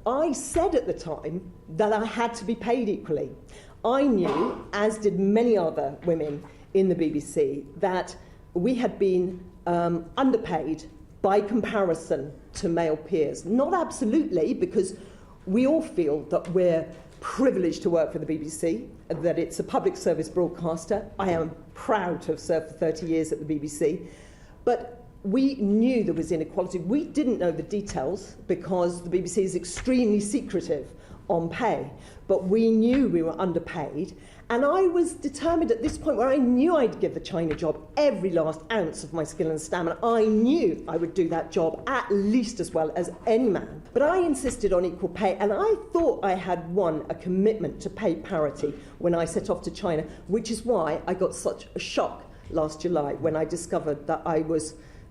I said at the time that I had to be paid equally. I knew, as did many other women in the BBC, that we had been underpaid by comparison to male peers. Not absolutely, because we all feel that we're privileged to work for the BBC, that it's a public service broadcaster. I am proud to have served for 30 years at the BBC. But we knew there was inequality. We didn't know the details because the BBC is extremely secretive on pay, but we knew we were underpaid, and I was determined at this point, where I knew I'd give the China job every last ounce of my skill and stamina. I knew I would do that job at least as well as any man, but I insisted on equal pay, and I thought I had won a commitment to pay parity when I set off to China, which is why I got such a shock last July when I discovered that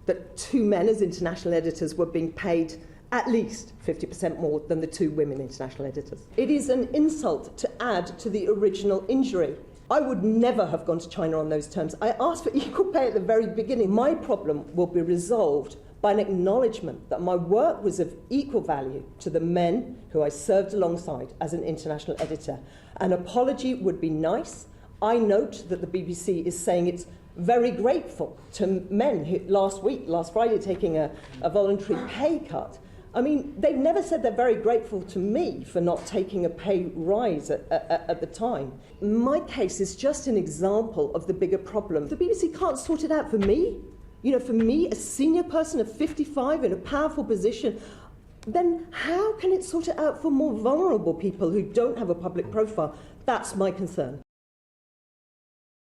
that two men as international editors were being paid at least 50% more than the two women international editors. It is an insult to add to the original injury. I would never have gone to China on those terms. I asked for equal pay at the very beginning. My problem will be resolved by an acknowledgement that my work was of equal value to the men who I served alongside as an international editor. An apology would be nice. I note that the BBC is saying it's very grateful to men who last Friday, taking a voluntary pay cut. I mean, they've never said they're very grateful to me for not taking a pay rise at the time. My case is just an example of the bigger problem. The BBC can't sort it out for me. You know, for me, a senior person of 55 in a powerful position, then how can it sort it out for more vulnerable people who don't have a public profile? That's my concern.